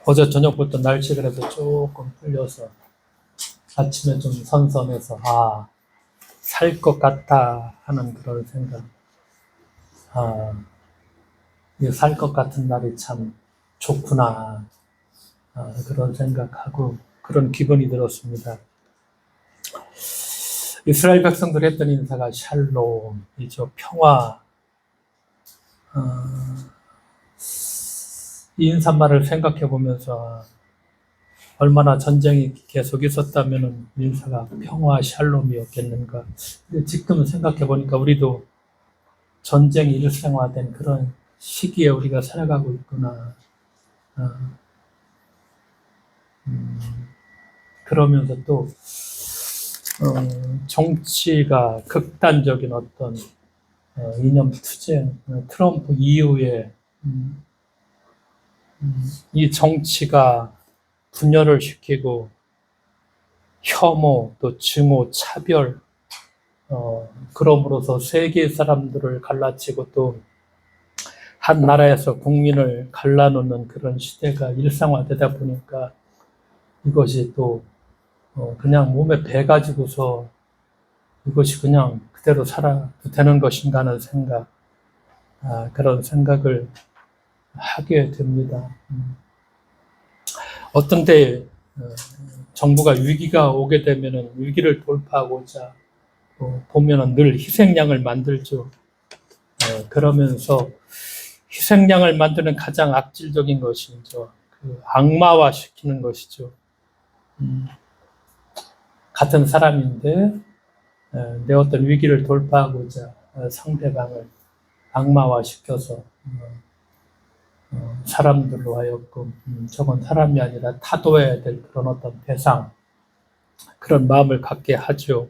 어제 저녁부터 날씨가 그래도 조금 풀려서 아침에 좀 선선해서 살 것 같다 하는 그런 생각. 살 것 같은 날이 참 좋구나. 그런 생각하고 그런 기분이 들었습니다. 이스라엘 백성들 했던 인사가 샬롬이죠. 평화. 이 인사말을 생각해 보면서 얼마나 전쟁이 계속 있었다면 인사가 평화 샬롬이었겠는가. 근데 지금 생각해 보니까 우리도 전쟁이 일상화된 그런 시기에 우리가 살아가고 있구나. 그러면서 또 정치가 극단적인 어떤 이념 투쟁, 트럼프 이후에 이 정치가 분열을 시키고 혐오, 또 증오, 차별, 그럼으로써 세계 사람들을 갈라치고 또 한 나라에서 국민을 갈라놓는 그런 시대가 일상화되다 보니까 이것이 또 그냥 몸에 배 가지고서 이것이 그냥 그대로 살아도 되는 것인가 하는 생각, 그런 생각을 하게 됩니다. 어떤 때 정부가 위기가 오게 되면은 위기를 돌파하고자 보면은 늘 희생양을 만들죠. 그러면서 희생양을 만드는 가장 악질적인 것이죠. 악마화 시키는 것이죠. 같은 사람인데 내 어떤 위기를 돌파하고자 상대방을 악마화 시켜서 사람들로 하여금 저건 사람이 아니라 타도해야 될 그런 어떤 대상, 그런 마음을 갖게 하죠.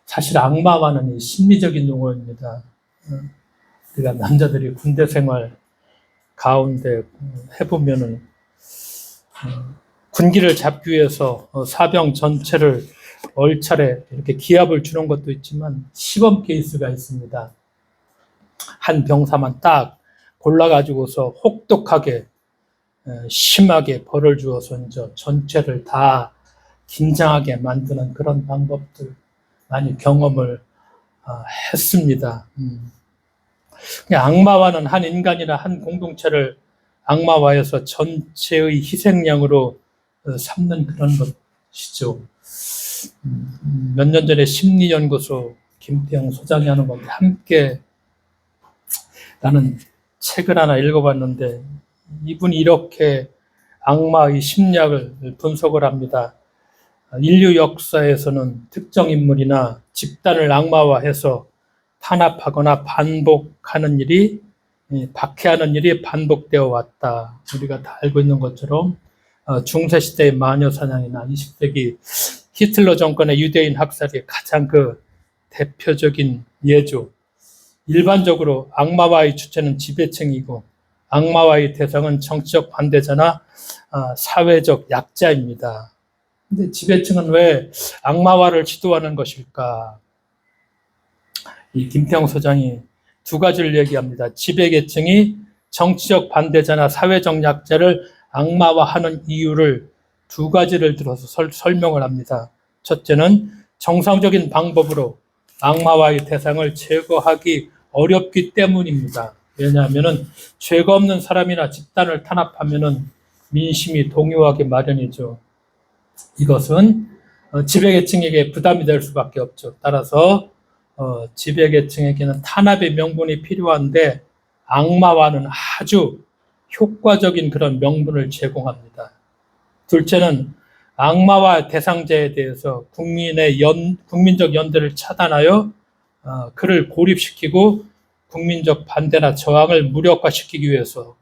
사실 악마화는 이 심리적인 용어입니다. 우리가 남자들이 군대 생활 가운데 해보면은 군기를 잡기 위해서 사병 전체를 얼차례 이렇게 기합을 주는 것도 있지만 시범 케이스가 있습니다. 한 병사만 딱 골라가지고서 혹독하게 심하게 벌을 주어서 이제 전체를 다 긴장하게 만드는 그런 방법들 많이 경험을 했습니다. 악마화는 한 인간이나 한 공동체를 악마화해서 전체의 희생양으로 삼는 그런 것이죠. 몇 년 전에 심리연구소 김태형 소장이 하는 건데 함께 나는 책을 하나 읽어봤는데 이분이 이렇게 악마의 심리학을 분석을 합니다. 인류 역사에서는 특정 인물이나 집단을 악마화해서 탄압하거나 반복하는 일이, 박해하는 일이 반복되어 왔다. 우리가 다 알고 있는 것처럼 중세시대의 마녀사냥이나 20세기 히틀러 정권의 유대인 학살이 가장 그 대표적인 예죠. 일반적으로 악마화의 주체는 지배층이고 악마화의 대상은 정치적 반대자나 사회적 약자입니다. 근데 지배층은 왜 악마화를 시도하는 것일까? 이 김태형 소장이 두 가지를 얘기합니다. 지배계층이 정치적 반대자나 사회적 약자를 악마화하는 이유를 두 가지를 들어서 설명을 합니다. 첫째는 정상적인 방법으로 악마화의 대상을 제거하기 어렵기 때문입니다. 왜냐하면 죄가 없는 사람이나 집단을 탄압하면 민심이 동요하기 마련이죠. 이것은 지배계층에게 부담이 될 수밖에 없죠. 따라서 지배계층에게는 탄압의 명분이 필요한데 악마화는 아주 효과적인 그런 명분을 제공합니다. 둘째는 악마화 대상자에 대해서 국민적 연대를 차단하여 그를 고립시키고 국민적 반대나 저항을 무력화시키기 위해서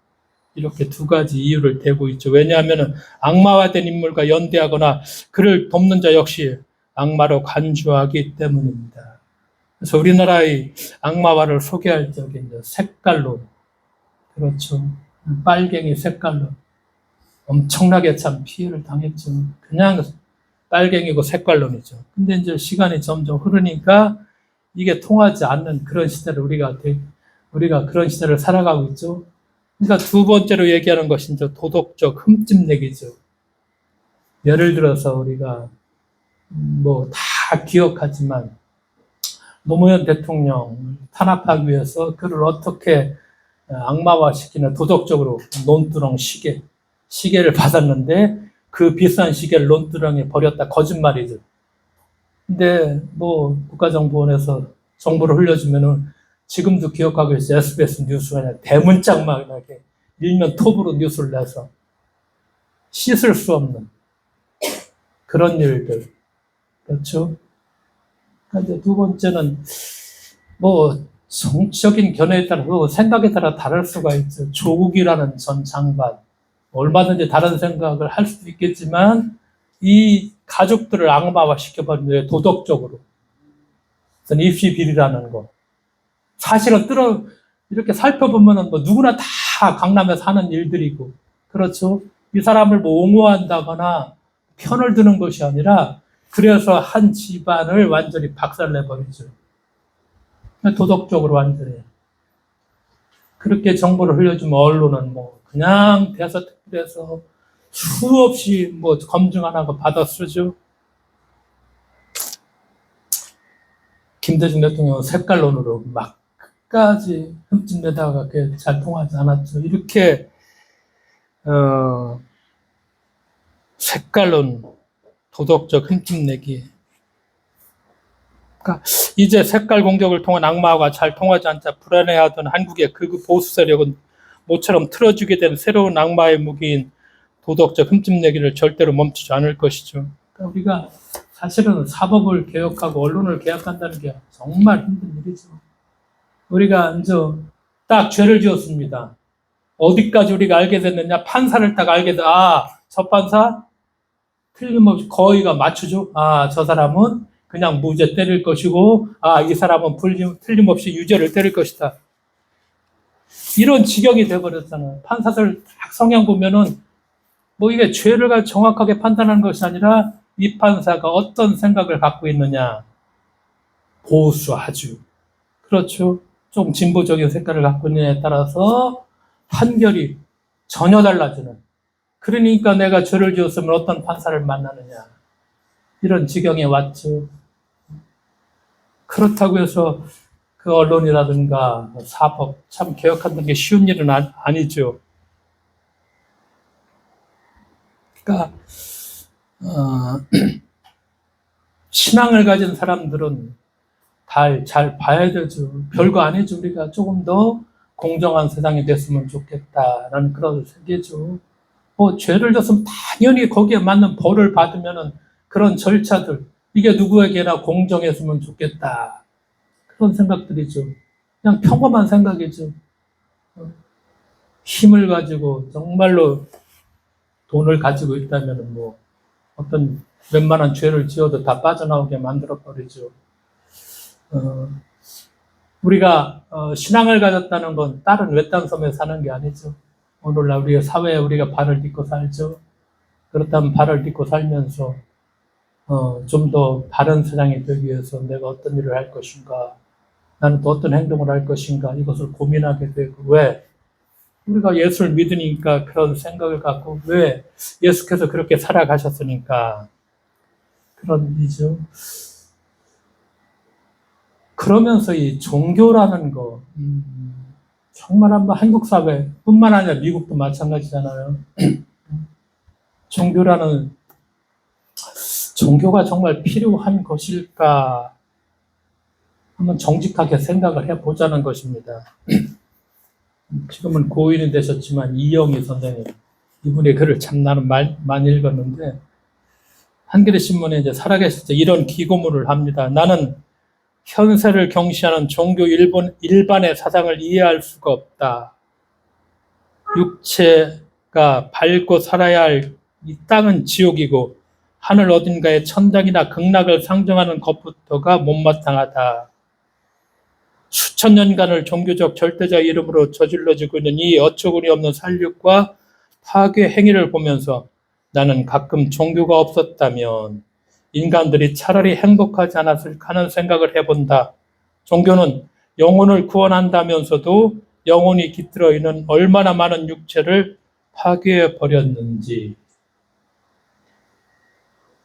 이렇게 두 가지 이유를 대고 있죠. 왜냐하면 악마화된 인물과 연대하거나 그를 돕는 자 역시 악마로 간주하기 때문입니다. 그래서 우리나라의 악마화를 소개할 적에 이제 색깔로, 그렇죠. 빨갱이 색깔로 엄청나게 참 피해를 당했죠. 그냥 빨갱이고 색깔론이죠. 근데 이제 시간이 점점 흐르니까 이게 통하지 않는 그런 시대를 우리가 그런 시대를 살아가고 있죠. 그러니까 두 번째로 얘기하는 것이 이제 도덕적 흠집내기죠. 예를 들어서 우리가 뭐 다 기억하지만 노무현 대통령 탄압하기 위해서 그를 어떻게 악마화시키는 도덕적으로 논두렁 시계를 받았는데 그 비싼 시계를 논두렁에 버렸다. 거짓말이죠. 근데 뭐 국가정보원에서 정보를 흘려주면은 지금도 기억하고 있어요. SBS 뉴스가 그냥 대문짝만하게 일면 톱으로 뉴스를 내서 씻을 수 없는 그런 일들. 그렇죠? 이제 두 번째는 뭐 정치적인 견해에 따라 생각에 따라 다를 수가 있죠. 조국이라는 전 장관 얼마든지 다른 생각을 할 수도 있겠지만 이 가족들을 악마화 시켜버리는 도덕적으로 입시 비리라는 거 사실은 이렇게 살펴보면은 뭐 누구나 다 강남에 사는 일들이고 그렇죠. 이 사람을 뭐 옹호한다거나 편을 드는 것이 아니라 그래서 한 집안을 완전히 박살내버리죠. 도덕적으로 완전히. 그렇게 정보를 흘려주면 언론은 뭐 그냥 대서특필해서 수없이 뭐 검증 안 하고 받아 쓰죠. 김대중 대통령은 색깔론으로 막 끝까지 흠집내다가 그게 잘 통하지 않았죠. 이렇게 색깔론 도덕적 흠집내기. 그러니까 이제 색깔 공격을 통한 악마와 잘 통하지 않자 불안해하던 한국의 극우 보수 세력은 모처럼 틀어주게 된 새로운 악마의 무기인 도덕적 흠집내기를 절대로 멈추지 않을 것이죠. 그러니까 우리가 사실은 사법을 개혁하고 언론을 개혁한다는 게 정말 힘든 일이죠. 우리가 이제 딱 죄를 지었습니다. 어디까지 우리가 알게 됐느냐? 판사를 딱 알게 돼. 저 판사 틀림없이 거의가 맞추죠. 저 사람은 그냥 무죄 때릴 것이고, 이 사람은 틀림없이 유죄를 때릴 것이다. 이런 지경이 돼버렸잖아요. 판사들 딱 성향 보면은, 뭐 이게 죄를 정확하게 판단하는 것이 아니라, 이 판사가 어떤 생각을 갖고 있느냐. 보수하죠. 그렇죠. 좀 진보적인 색깔을 갖고 있느냐에 따라서 판결이 전혀 달라지는. 그러니까 내가 죄를 지었으면 어떤 판사를 만나느냐. 이런 지경에 왔죠. 그렇다고 해서 그 언론이라든가 사법 참 개혁하는 게 쉬운 일은 아니죠. 그러니까 신앙을 가진 사람들은 잘 봐야 되죠. 별거 아니죠. 우리가 조금 더 공정한 세상이 됐으면 좋겠다라는 그런 세계죠. 뭐 죄를 졌으면 당연히 거기에 맞는 벌을 받으면은 그런 절차들 이게 누구에게나 공정했으면 좋겠다 그런 생각들이죠. 그냥 평범한 생각이죠. 힘을 가지고 정말로 돈을 가지고 있다면은 뭐 어떤 웬만한 죄를 지어도 다 빠져나오게 만들어 버리죠. 우리가 신앙을 가졌다는 건 다른 외딴 섬에 사는 게 아니죠. 오늘날 우리가 사회에 우리가 발을 딛고 살죠. 그렇다면 발을 딛고 살면서 좀 더 바른 세상이 되기 위해서 내가 어떤 일을 할 것인가, 나는 또 어떤 행동을 할 것인가 이것을 고민하게 되고 왜 우리가 예수를 믿으니까 그런 생각을 갖고 왜 예수께서 그렇게 살아가셨으니까 그런 일이죠. 그러면서 이 종교라는 거 정말 한번 한국 사회뿐만 아니라 미국도 마찬가지잖아요. 종교가 정말 필요한 것일까 한번 정직하게 생각을 해보자는 것입니다. 지금은 고인이 되셨지만 이영희 선생님 이분의 글을 참 나는 많이 읽었는데 한겨레 신문에 이제 살아계실 때 이런 기고문을 합니다. 나는 현세를 경시하는 종교 일반의 사상을 이해할 수가 없다. 육체가 밟고 살아야 할 이 땅은 지옥이고 하늘 어딘가에 천당이나 극락을 상정하는 것부터가 못마땅하다. 수천 년간을 종교적 절대자 이름으로 저질러지고 있는 이 어처구니 없는 살육과 파괴 행위를 보면서 나는 가끔 종교가 없었다면 인간들이 차라리 행복하지 않았을까 하는 생각을 해본다. 종교는 영혼을 구원한다면서도 영혼이 깃들어 있는 얼마나 많은 육체를 파괴해 버렸는지.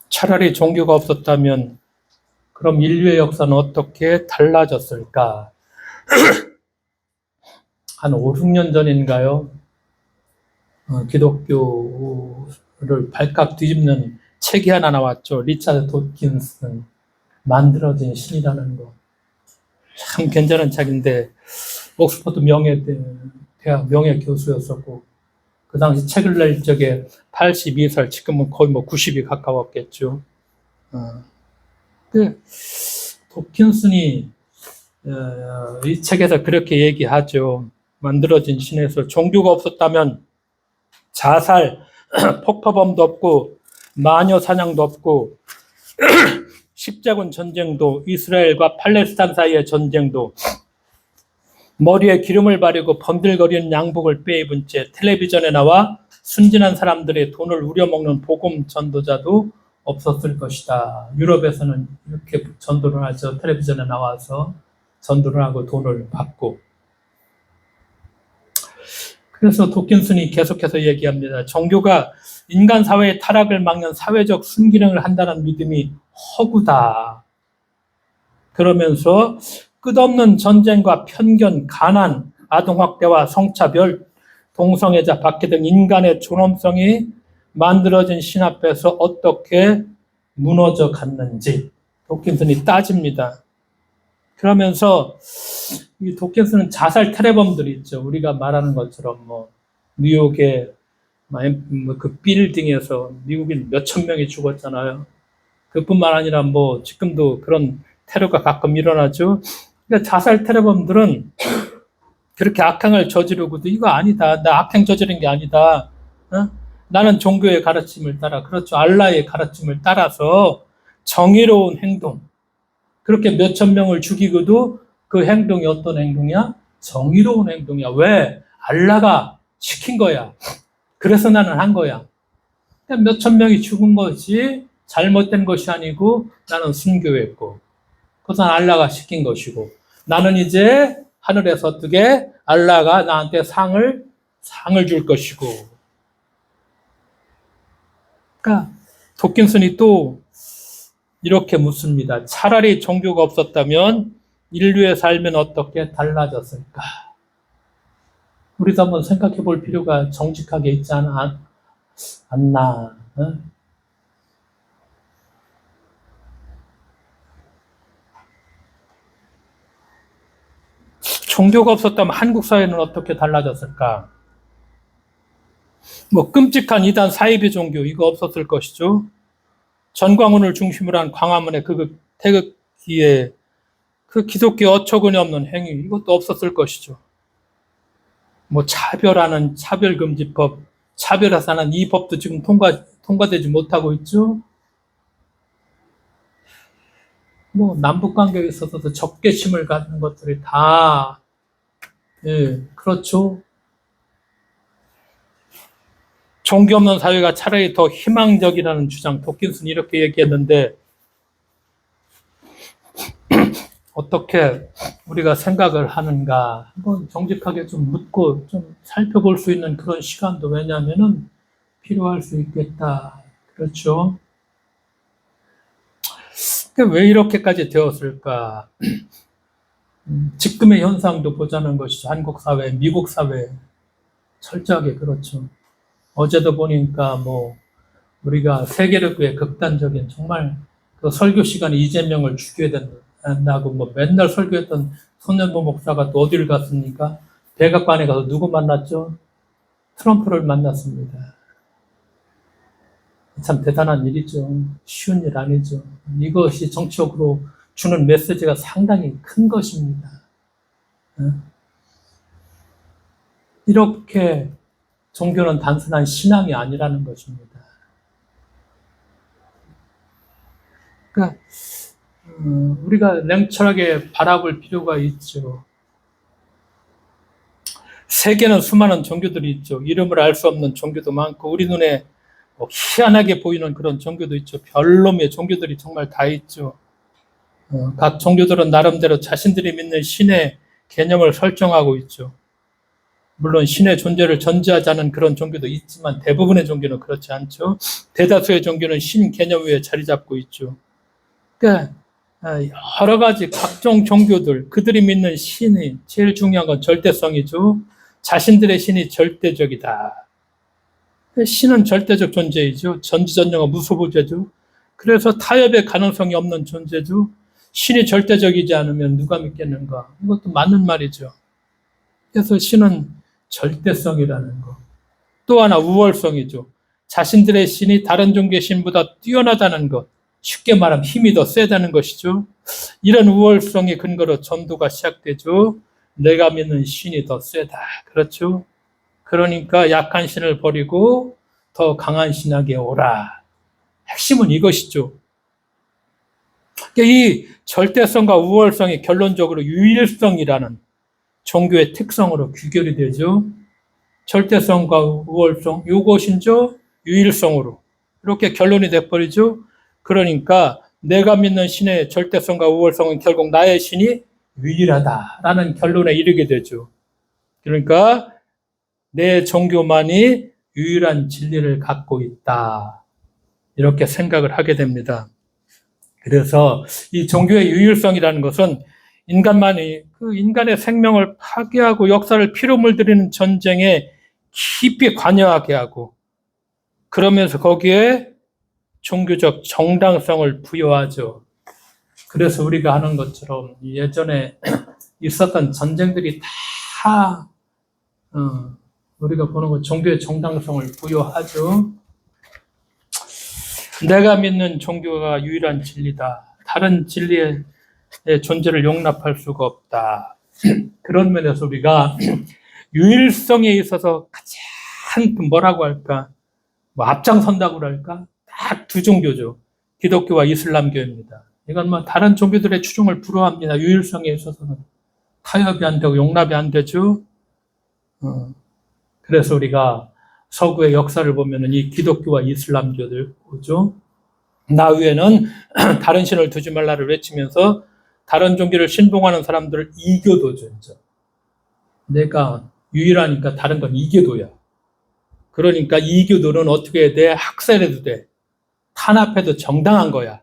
차라리 종교가 없었다면 그럼 인류의 역사는 어떻게 달라졌을까? 한 5, 6년 전인가요? 기독교를 발칵 뒤집는 책이 하나 나왔죠. 리차드 도킨슨, 만들어진 신이라는 거. 참 괜찮은 책인데, 옥스퍼드 대학 명예 교수였었고, 그 당시 책을 낼 적에 82살, 지금은 거의 90이 가까웠겠죠. 도킨슨이 이 책에서 그렇게 얘기하죠. 만들어진 신에서 종교가 없었다면 자살, 폭파범도 없고 마녀 사냥도 없고 십자군 전쟁도, 이스라엘과 팔레스타인 사이의 전쟁도, 머리에 기름을 바르고 번들거리는 양복을 빼입은 채 텔레비전에 나와 순진한 사람들의 돈을 우려먹는 복음 전도자도 없었을 것이다. 유럽에서는 이렇게 전도를 하죠. 텔레비전에 나와서 전도를 하고 돈을 받고. 그래서 도킨슨이 계속해서 얘기합니다. 종교가 인간 사회의 타락을 막는 사회적 순기능을 한다는 믿음이 허구다. 그러면서 끝없는 전쟁과 편견, 가난, 아동학대와 성차별, 동성애자, 박해 등 인간의 존엄성이 만들어진 신 앞에서 어떻게 무너져 갔는지 도킨슨이 따집니다. 그러면서 이 도킨슨은 자살 테러범들이 있죠. 우리가 말하는 것처럼 뉴욕의 그 빌딩에서 미국인 몇천 명이 죽었잖아요. 그뿐만 아니라 지금도 그런 테러가 가끔 일어나죠. 그러니까 자살 테러범들은 그렇게 악행을 저지르고도 이거 아니다. 나 악행 저지른 게 아니다. 나는 종교의 가르침을 따라, 그렇죠. 알라의 가르침을 따라서 정의로운 행동. 그렇게 몇천 명을 죽이고도 그 행동이 어떤 행동이야? 정의로운 행동이야. 왜? 알라가 시킨 거야. 그래서 나는 한 거야. 그러니까 몇천 명이 죽은 것이 잘못된 것이 아니고 나는 순교했고, 그것은 알라가 시킨 것이고, 나는 이제 하늘에서 어떻게 알라가 나한테 상을 줄 것이고. 그러니까 도킨슨이 또 이렇게 묻습니다. 차라리 종교가 없었다면 인류의 삶은 어떻게 달라졌을까? 우리도 한번 생각해 볼 필요가 정직하게 있지 않나? 종교가 없었다면 한국 사회는 어떻게 달라졌을까? 끔찍한 이단 사이비 종교, 이거 없었을 것이죠. 전광훈을 중심으로 한 광화문의 태극기에 그 기독교 어처구니 없는 행위, 이것도 없었을 것이죠. 차별하는 차별금지법, 차별해서 하는 이 법도 지금 통과되지 못하고 있죠. 남북관계에 있어서도 적개심을 갖는 것들이 다, 그렇죠. 종교 없는 사회가 차라리 더 희망적이라는 주장, 도킨슨이 이렇게 얘기했는데, 어떻게 우리가 생각을 하는가, 한번 정직하게 좀 묻고 좀 살펴볼 수 있는 그런 시간도, 왜냐하면은 필요할 수 있겠다. 그렇죠. 왜 이렇게까지 되었을까? 지금의 현상도 보자는 것이죠. 한국 사회, 미국 사회. 철저하게 그렇죠. 어제도 보니까 우리가 세계력의 극단적인 정말 그 설교 시간에 이재명을 죽여야 된다고 맨날 설교했던 손연보 목사가 또 어디를 갔습니까? 백악관에 가서 누구 만났죠? 트럼프를 만났습니다. 참 대단한 일이죠. 쉬운 일 아니죠. 이것이 정치적으로 주는 메시지가 상당히 큰 것입니다. 이렇게 종교는 단순한 신앙이 아니라는 것입니다. 그러니까 우리가 냉철하게 바라볼 필요가 있죠. 세계는 수많은 종교들이 있죠. 이름을 알 수 없는 종교도 많고, 우리 눈에 희한하게 보이는 그런 종교도 있죠. 별놈의 종교들이 정말 다 있죠. 각 종교들은 나름대로 자신들이 믿는 신의 개념을 설정하고 있죠. 물론 신의 존재를 전제하지 않은 그런 종교도 있지만 대부분의 종교는 그렇지 않죠. 대다수의 종교는 신 개념 위에 자리 잡고 있죠. 그러니까 여러 가지 각종 종교들, 그들이 믿는 신이 제일 중요한 건 절대성이죠. 자신들의 신이 절대적이다. 신은 절대적 존재이죠. 전지전능한 무소부재죠. 그래서 타협의 가능성이 없는 존재죠. 신이 절대적이지 않으면 누가 믿겠는가? 이것도 맞는 말이죠. 그래서 신은 절대성이라는 것. 또 하나 우월성이죠. 자신들의 신이 다른 종교의 신보다 뛰어나다는 것. 쉽게 말하면 힘이 더 세다는 것이죠. 이런 우월성의 근거로 전도가 시작되죠. 내가 믿는 신이 더 세다. 그렇죠? 그러니까 약한 신을 버리고 더 강한 신에게 오라. 핵심은 이것이죠. 이 절대성과 우월성이 결론적으로 유일성이라는 종교의 특성으로 귀결이 되죠. 절대성과 우월성, 이것인죠. 유일성으로. 이렇게 결론이 돼버리죠. 그러니까 내가 믿는 신의 절대성과 우월성은 결국 나의 신이 유일하다라는 결론에 이르게 되죠. 그러니까 내 종교만이 유일한 진리를 갖고 있다. 이렇게 생각을 하게 됩니다. 그래서 이 종교의 유일성이라는 것은 인간만이 그 인간의 생명을 파괴하고 역사를 피로 물들이는 전쟁에 깊이 관여하게 하고 그러면서 거기에 종교적 정당성을 부여하죠. 그래서 우리가 하는 것처럼 예전에 있었던 전쟁들이 다 우리가 보는 것 종교의 정당성을 부여하죠. 내가 믿는 종교가 유일한 진리다. 다른 진리의 존재를 용납할 수가 없다. 그런 면에서 우리가 유일성에 있어서 가장 뭐라고 할까? 뭐 앞장선다고 할까? 딱 두 종교죠. 기독교와 이슬람교입니다. 이건 뭐 다른 종교들의 추종을 불허합니다. 유일성에 있어서는 타협이 안 되고 용납이 안 되죠. 그래서 우리가 서구의 역사를 보면은 이 기독교와 이슬람교들 보죠. 나 위에는 다른 신을 두지 말라를 외치면서 다른 종교를 신봉하는 사람들을 이교도죠. 진짜. 내가 유일하니까 다른 건 이교도야. 그러니까 이교도는 어떻게 해야 돼? 학살해도 돼. 탄압해도 정당한 거야.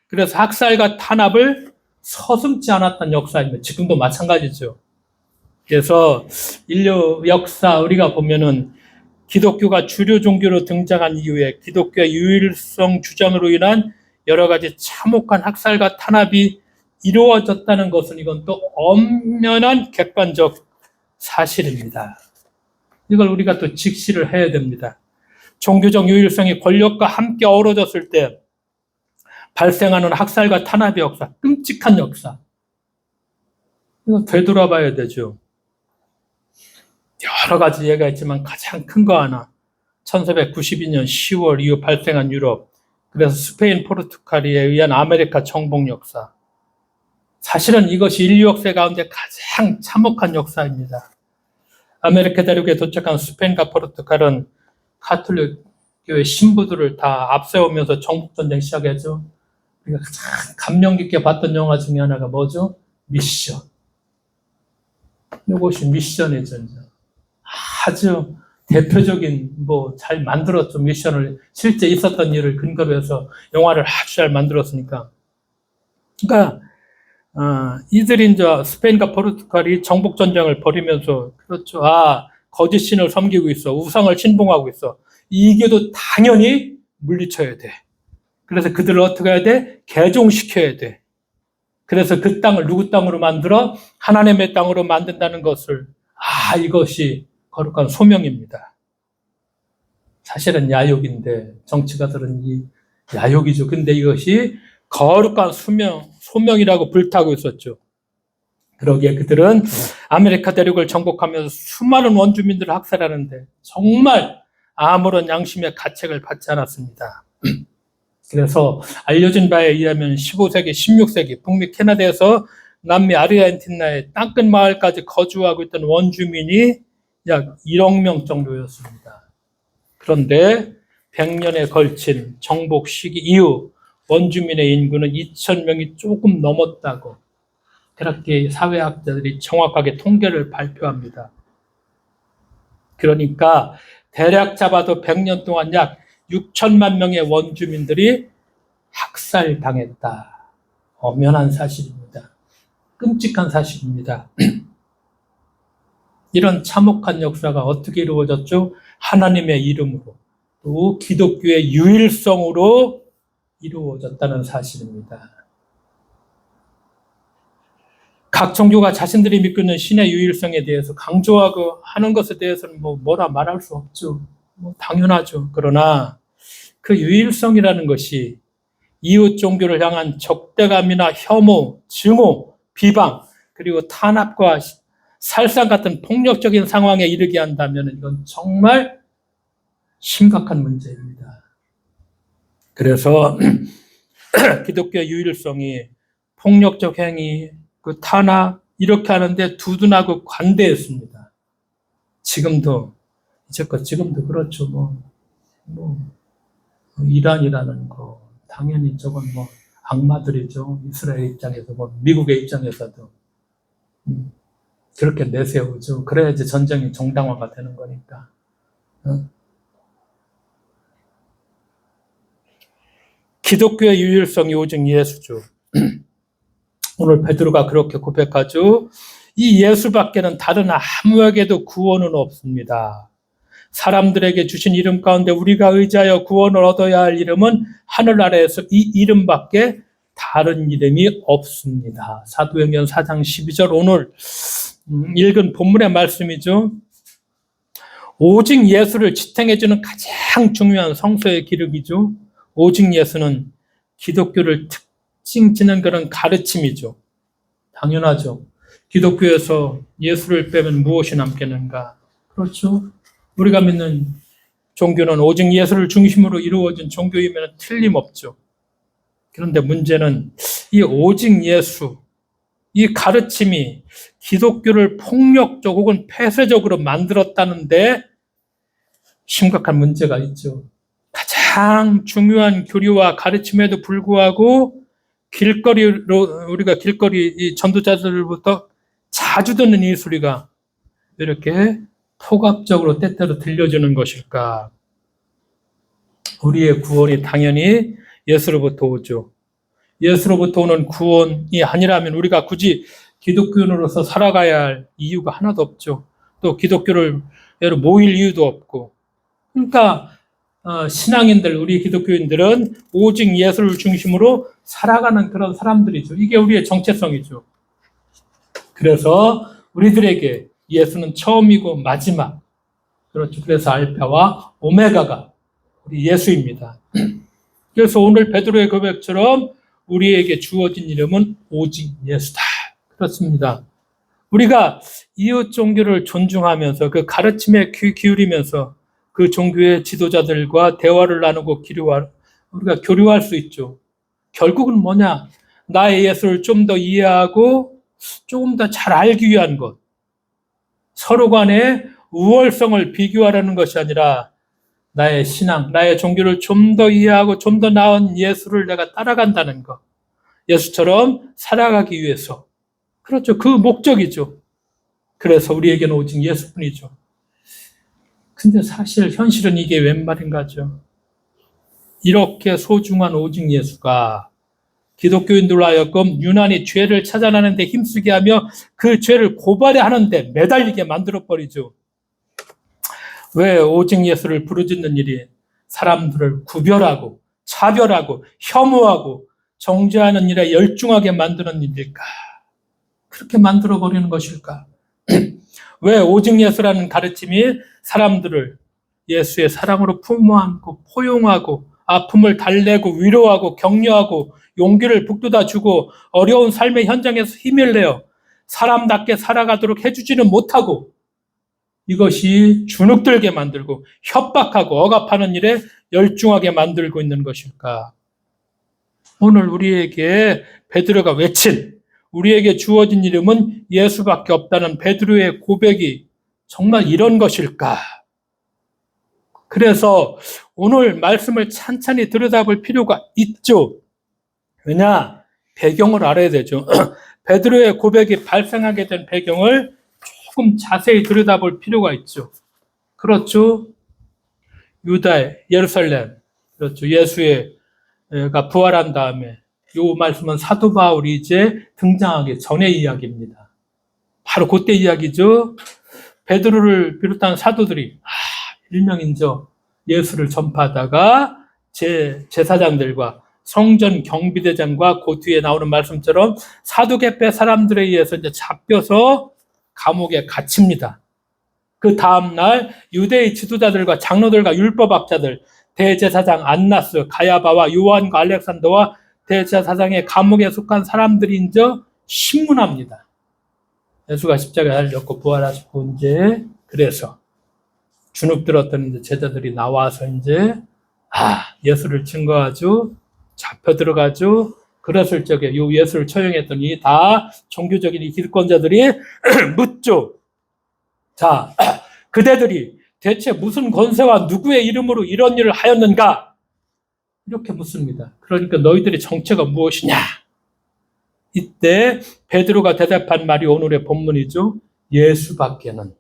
그래서 학살과 탄압을 서슴지 않았던 역사입니다. 지금도 마찬가지죠. 그래서 인류 역사 우리가 보면은 기독교가 주류 종교로 등장한 이후에 기독교의 유일성 주장으로 인한 여러 가지 참혹한 학살과 탄압이 이루어졌다는 것은 이건 또 엄연한 객관적 사실입니다. 이걸 우리가 또 직시를 해야 됩니다. 종교적 유일성이 권력과 함께 어우러졌을 때 발생하는 학살과 탄압의 역사, 끔찍한 역사. 이거 되돌아봐야 되죠. 여러 가지 예가 있지만 가장 큰 거 하나. 1492년 10월 이후 발생한 유럽. 그래서 스페인, 포르투갈에 의한 아메리카 정복 역사. 사실은 이것이 인류 역사 가운데 가장 참혹한 역사입니다. 아메리카 대륙에 도착한 스페인과 포르투갈은 가톨릭 교회 신부들을 다 앞세우면서 정복전쟁 시작했죠. 우리가 가장 감명 깊게 봤던 영화 중에 하나가 뭐죠? 미션. 이것이 미션의 전쟁. 아주 대표적인 잘 만들었죠. 미션을 실제 있었던 일을 근거로 해서 영화를 아주 잘 만들었으니까. 그러니까 이들이 이제 스페인과 포르투갈이 정복전쟁을 벌이면서 그렇죠. 거짓 신을 섬기고 있어. 우상을 신봉하고 있어. 이게도 당연히 물리쳐야 돼. 그래서 그들을 어떻게 해야 돼? 개종시켜야 돼. 그래서 그 땅을 누구 땅으로 만들어? 하나님의 땅으로 만든다는 것을 이것이 거룩한 소명입니다. 사실은 야욕인데 정치가들은 이 야욕이죠. 근데 이것이 거룩한 소명이라고 불타고 있었죠. 그러기에 그들은 아메리카 대륙을 정복하면서 수많은 원주민들을 학살하는데 정말 아무런 양심의 가책을 받지 않았습니다. 그래서 알려진 바에 의하면 15세기, 16세기 북미 캐나다에서 남미 아르헨티나의 땅끝 마을까지 거주하고 있던 원주민이 약 1억 명 정도였습니다. 그런데 100년에 걸친 정복 시기 이후 원주민의 인구는 2,000명이 조금 넘었다고 그렇게 사회학자들이 정확하게 통계를 발표합니다. 그러니까 대략 잡아도 100년 동안 약 6천만 명의 원주민들이 학살당했다. 엄연한 사실입니다. 끔찍한 사실입니다. 이런 참혹한 역사가 어떻게 이루어졌죠? 하나님의 이름으로, 또 기독교의 유일성으로 이루어졌다는 사실입니다. 각 종교가 자신들이 믿고 있는 신의 유일성에 대해서 강조하고 하는 것에 대해서는 뭐라 말할 수 없죠. 당연하죠. 그러나 그 유일성이라는 것이 이웃 종교를 향한 적대감이나 혐오, 증오, 비방, 그리고 탄압과 살상 같은 폭력적인 상황에 이르게 한다면 이건 정말 심각한 문제입니다. 그래서 기독교의 유일성이 폭력적 행위, 그 탄압 이렇게 하는데 두둔하고 관대했습니다. 지금도 그렇죠. 이란이라는 거 당연히 저건 악마들이죠. 이스라엘 입장에서 미국의 입장에서도 그렇게 내세우죠. 그래야지 전쟁이 정당화가 되는 거니까. 기독교의 유일성이 오직 예수죠. 오늘 베드로가 그렇게 고백하죠. 이 예수밖에는 다른 아무에게도 구원은 없습니다. 사람들에게 주신 이름 가운데 우리가 의지하여 구원을 얻어야 할 이름은 하늘 아래에서 이 이름밖에 다른 이름이 없습니다. 사도행전 4장 12절 오늘 읽은 본문의 말씀이죠. 오직 예수를 지탱해주는 가장 중요한 성서의 기록이죠. 오직 예수는 기독교를 특징지는 그런 가르침이죠. 당연하죠. 기독교에서 예수를 빼면 무엇이 남겠는가? 그렇죠. 우리가 믿는 종교는 오직 예수를 중심으로 이루어진 종교이면 틀림없죠. 그런데 문제는 이 오직 예수, 이 가르침이 기독교를 폭력적 혹은 폐쇄적으로 만들었다는데 심각한 문제가 있죠. 가장 중요한 교리와 가르침에도 불구하고 우리가 길거리 전도자들부터 자주 듣는 이 소리가 이렇게 폭압적으로 때때로 들려주는 것일까? 우리의 구원이 당연히 예수로부터 오죠. 예수로부터 오는 구원이 아니라면 우리가 굳이 기독교인으로서 살아가야 할 이유가 하나도 없죠. 또 기독교를 모일 이유도 없고. 그러니까 신앙인들, 우리 기독교인들은 오직 예수를 중심으로 살아가는 그런 사람들이죠. 이게 우리의 정체성이죠. 그래서 우리들에게 예수는 처음이고 마지막. 그렇죠. 그래서 알파와 오메가가 우리 예수입니다. 그래서 오늘 베드로의 고백처럼 우리에게 주어진 이름은 오직 예수다. 그렇습니다. 우리가 이웃 종교를 존중하면서 그 가르침에 귀 기울이면서 그 종교의 지도자들과 대화를 나누고 우리가 교류할 수 있죠. 결국은 뭐냐? 나의 예수를 좀 더 이해하고 조금 더 잘 알기 위한 것. 서로 간의 우월성을 비교하려는 것이 아니라 나의 신앙, 나의 종교를 좀 더 이해하고 좀 더 나은 예수를 내가 따라간다는 것. 예수처럼 살아가기 위해서. 그렇죠. 그 목적이죠. 그래서 우리에게는 오직 예수뿐이죠. 근데 사실 현실은 이게 웬 말인가죠. 이렇게 소중한 오직 예수가 기독교인들로 하여금 유난히 죄를 찾아내는데 힘쓰게 하며 그 죄를 고발해 하는데 매달리게 만들어버리죠. 왜 오직 예수를 부르짖는 일이 사람들을 구별하고 차별하고 혐오하고 정죄하는 일에 열중하게 만드는 일일까? 그렇게 만들어버리는 것일까? 왜 오직 예수라는 가르침이 사람들을 예수의 사랑으로 품어안고 포용하고 아픔을 달래고 위로하고 격려하고 용기를 북돋아주고 어려운 삶의 현장에서 힘을 내어 사람답게 살아가도록 해주지는 못하고 이것이 주눅들게 만들고 협박하고 억압하는 일에 열중하게 만들고 있는 것일까? 오늘 우리에게 베드로가 외친 우리에게 주어진 이름은 예수밖에 없다는 베드로의 고백이 정말 이런 것일까? 그래서 오늘 말씀을 찬찬히 들여다볼 필요가 있죠. 왜냐? 배경을 알아야 되죠. 베드로의 고백이 발생하게 된 배경을 조금 자세히 들여다볼 필요가 있죠. 그렇죠. 유다에, 예루살렘. 그렇죠. 예수가 부활한 다음에 이 말씀은 사도 바울이 이제 등장하기 전의 이야기입니다. 바로 그때 이야기죠. 베드로를 비롯한 사도들이 일명인저 예수를 전파하다가 제사장들과 성전 경비대장과 그 뒤에 나오는 말씀처럼 사두개파 사람들에 의해서 이제 잡혀서 감옥에 갇힙니다. 그 다음날 유대의 지도자들과 장로들과 율법학자들, 대제사장 안나스, 가야바와 요한과 알렉산더와 대제사장의 감옥에 속한 사람들이 이제 신문합니다. 예수가 십자가에 달렸고 부활하시고 이제 그래서 주눅 들었던 이제 제자들이 나와서 이제 예수를 증거하죠. 잡혀 들어가죠. 그랬을 적에 요 예수를 처형했더니 다 종교적인 이 기득권자들이 묻죠. 자, 그대들이 대체 무슨 권세와 누구의 이름으로 이런 일을 하였는가? 이렇게 묻습니다. 그러니까 너희들의 정체가 무엇이냐? 이때 베드로가 대답한 말이 오늘의 본문이죠. 예수밖에는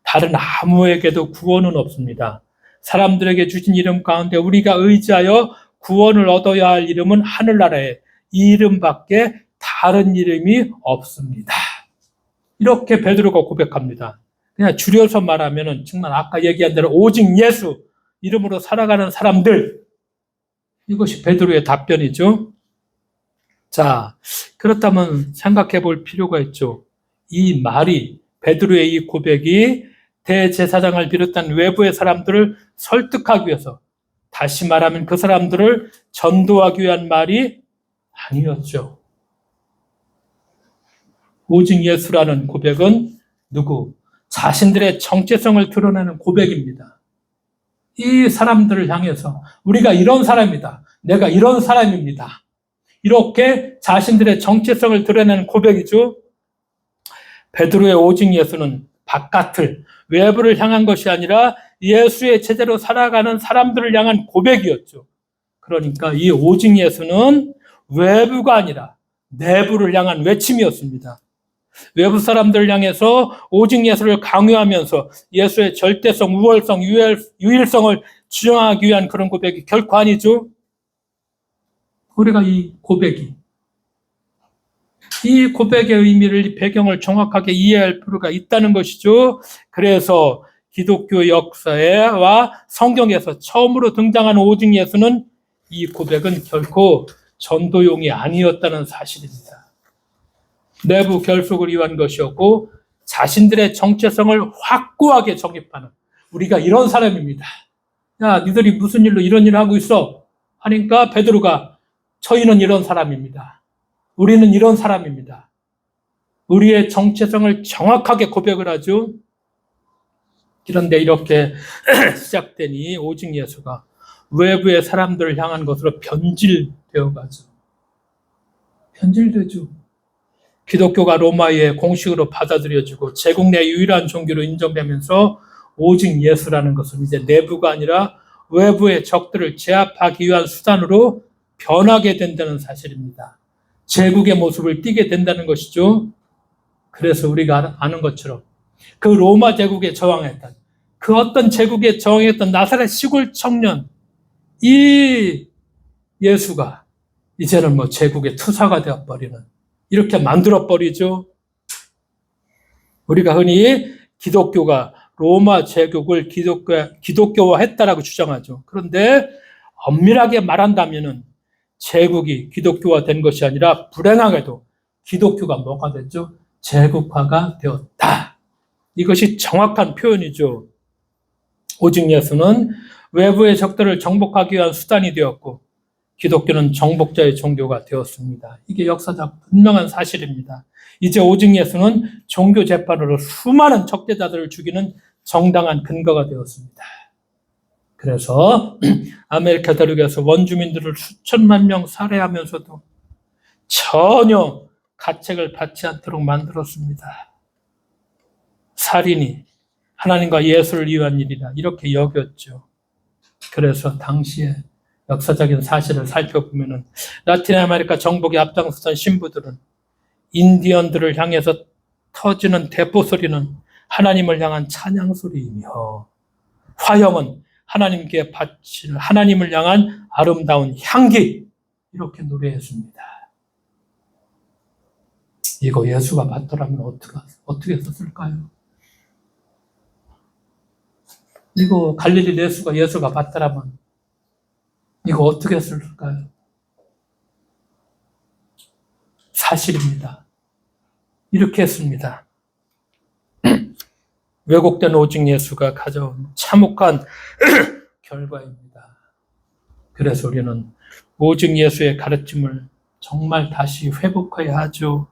다른 아무에게도 구원은 없습니다. 사람들에게 주신 이름 가운데 우리가 의지하여 구원을 얻어야 할 이름은 하늘나라에 이 이름밖에 다른 이름이 없습니다. 이렇게 베드로가 고백합니다. 그냥 줄여서 말하면은 정말 아까 얘기한 대로 오직 예수 이름으로 살아가는 사람들, 이것이 베드로의 답변이죠. 자, 그렇다면 생각해 볼 필요가 있죠. 이 말이, 베드로의 이 고백이 대제사장을 비롯한 외부의 사람들을 설득하기 위해서, 다시 말하면 그 사람들을 전도하기 위한 말이 아니었죠. 오직 예수라는 고백은 자신들의 정체성을 드러내는 고백입니다. 이 사람들을 향해서 우리가 이런 사람이다. 내가 이런 사람입니다. 이렇게 자신들의 정체성을 드러내는 고백이죠. 베드로의 오직 예수는 바깥을, 외부를 향한 것이 아니라 예수의 제자로 살아가는 사람들을 향한 고백이었죠. 그러니까 이 오직 예수는 외부가 아니라 내부를 향한 외침이었습니다. 외부 사람들을 향해서 오직 예수를 강요하면서 예수의 절대성, 우월성, 유일성을 주장하기 위한 그런 고백이 결코 아니죠. 우리가 이 고백의 의미를, 배경을 정확하게 이해할 필요가 있다는 것이죠. 그래서 기독교 역사와 성경에서 처음으로 등장한 오직 예수는, 이 고백은 결코 전도용이 아니었다는 사실입니다. 내부 결속을 위한 것이었고 자신들의 정체성을 확고하게 정립하는, 우리가 이런 사람입니다. 야, 니들이 무슨 일로 이런 일을 하고 있어? 하니까 베드로가 저희는 이런 사람입니다. 우리는 이런 사람입니다. 우리의 정체성을 정확하게 고백을 하죠. 그런데 이렇게 시작되니 오직 예수가 외부의 사람들을 향한 것으로 변질되어 가죠. 변질되죠. 기독교가 로마에 공식으로 받아들여지고 제국 내 유일한 종교로 인정되면서 오직 예수라는 것은 이제 내부가 아니라 외부의 적들을 제압하기 위한 수단으로 변하게 된다는 사실입니다. 제국의 모습을 띠게 된다는 것이죠. 그래서 우리가 아는 것처럼 그 로마 제국에 저항했던, 그 어떤 제국에 저항했던 나사렛 시골 청년, 이 예수가 이제는 제국의 투사가 되어버리는, 이렇게 만들어버리죠. 우리가 흔히 기독교가 로마 제국을 기독교화했다라고 주장하죠. 그런데 엄밀하게 말한다면은 제국이 기독교화된 것이 아니라 불행하게도 기독교가 뭐가 됐죠? 제국화가 되었다. 이것이 정확한 표현이죠. 오직 예수는 외부의 적들을 정복하기 위한 수단이 되었고 기독교는 정복자의 종교가 되었습니다. 이게 역사적 분명한 사실입니다. 이제 오직 예수는 종교 재판으로 수많은 적대자들을 죽이는 정당한 근거가 되었습니다. 그래서 아메리카 대륙에서 원주민들을 수천만 명 살해하면서도 전혀 가책을 받지 않도록 만들었습니다. 살인이 하나님과 예수를 위한 일이다, 이렇게 여겼죠. 그래서 당시에 역사적인 사실을 살펴보면은 라틴 아메리카 정복에 앞장섰던 신부들은 인디언들을 향해서 터지는 대포 소리는 하나님을 향한 찬양 소리이며 화형은 하나님께 바칠 하나님을 향한 아름다운 향기. 이렇게 노래했습니다. 이거 예수가 받더라면 어떻게 썼을까요? 이거 갈릴리 예수가 받더라면 이거 어떻게 했을까요? 사실입니다. 이렇게 했습니다. 왜곡된 오직 예수가 가져온 참혹한 결과입니다. 그래서 우리는 오직 예수의 가르침을 정말 다시 회복해야 하죠.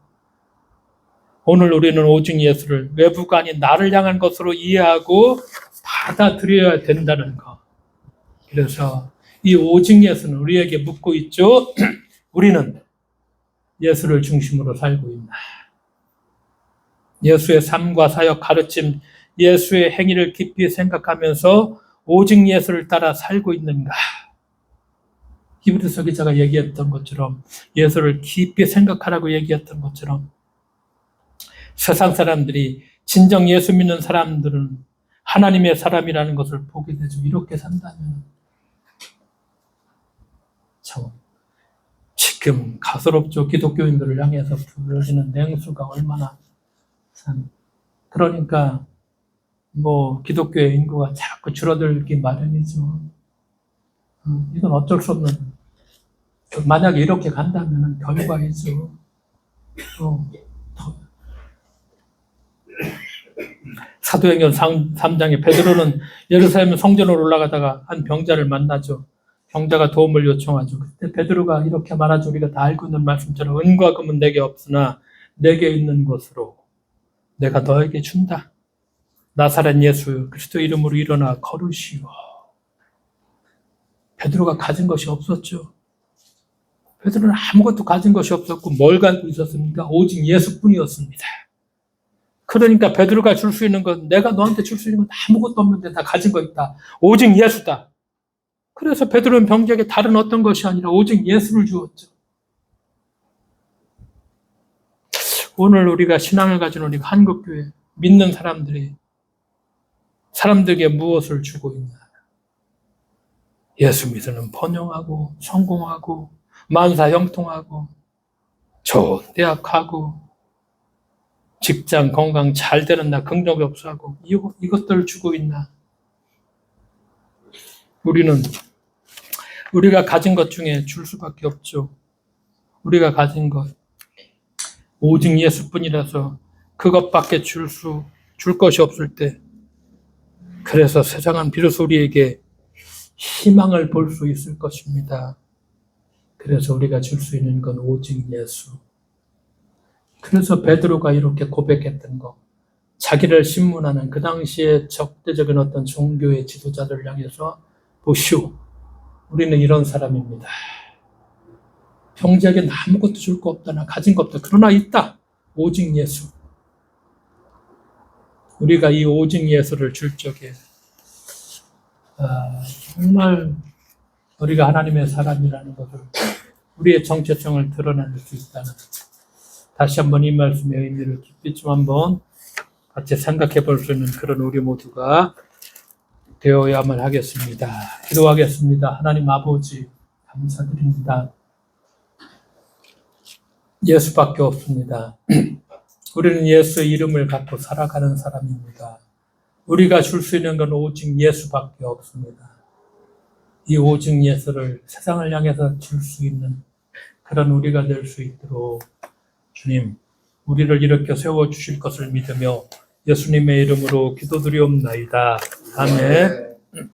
오늘 우리는 오직 예수를 외부가 아닌 나를 향한 것으로 이해하고 받아들여야 된다는 것. 그래서 이 오직 예수는 우리에게 묻고 있죠. 우리는 예수를 중심으로 살고 있나? 예수의 삶과 사역, 가르침, 예수의 행위를 깊이 생각하면서 오직 예수를 따라 살고 있는가? 히브리서 기자가 얘기했던 것처럼, 예수를 깊이 생각하라고 얘기했던 것처럼, 세상 사람들이 진정 예수 믿는 사람들은 하나님의 사람이라는 것을 보게 되죠. 이렇게 산다면 참 지금 가소롭죠. 기독교인들을 향해서 부러지는 냉수가 얼마나 참. 그러니까 기독교의 인구가 자꾸 줄어들기 마련이죠. 이건 어쩔 수 없는, 만약에 이렇게 간다면 결과이죠. 사도행전 3장에 베드로는 예루살렘 성전으로 올라가다가 한 병자를 만나죠. 병자가 도움을 요청하죠. 그때 베드로가 이렇게 말하죠. 우리가 다 알고 있는 말씀처럼 은과 금은 내게 없으나 내게 있는 것으로 내가 너에게 준다. 나사렛 예수 그리스도 이름으로 일어나 걸으시오. 베드로가 가진 것이 없었죠. 베드로는 아무것도 가진 것이 없었고 뭘 가지고 있었습니까? 오직 예수뿐이었습니다. 그러니까 베드로가 줄 수 있는 건, 내가 너한테 줄 수 있는 건 아무것도 없는데 다 가진 거 있다. 오직 예수다. 그래서 베드로는 병자에게 다른 어떤 것이 아니라 오직 예수를 주었죠. 오늘 우리가 신앙을 가진 우리 한국교회 믿는 사람들이 사람들에게 무엇을 주고 있나? 예수 믿으면 번영하고 성공하고 만사 형통하고 좋은 대학 가고 직장 건강 잘 되는 나 긍정 격수하고 이것들을 주고 있나? 우리는 우리가 가진 것 중에 줄 수밖에 없죠. 우리가 가진 것 오직 예수뿐이라서 그것밖에 줄 것이 없을 때, 그래서 세상은 비로소 우리에게 희망을 볼 수 있을 것입니다. 그래서 우리가 줄 수 있는 건 오직 예수. 그래서 베드로가 이렇게 고백했던 거, 자기를 신문하는 그 당시에 적대적인 어떤 종교의 지도자들을 향해서 보시오, 우리는 이런 사람입니다. 형제에게 아무것도 줄 거 없다. 나 가진 거 없다. 그러나 있다. 오직 예수. 우리가 이 오직 예수를 줄 적에 정말 우리가 하나님의 사람이라는 것을, 우리의 정체성을 드러낼 수 있다는, 다시 한번 이 말씀의 의미를 깊이 좀 한번 같이 생각해 볼 수 있는 그런 우리 모두가 되어야만 하겠습니다. 기도하겠습니다. 하나님 아버지 감사드립니다. 예수밖에 없습니다. 우리는 예수의 이름을 갖고 살아가는 사람입니다. 우리가 줄 수 있는 건 오직 예수밖에 없습니다. 이 오직 예수를 세상을 향해서 줄 수 있는 그런 우리가 될 수 있도록 주님, 우리를 이렇게 세워주실 것을 믿으며 예수님의 이름으로 기도드리옵나이다. 아멘.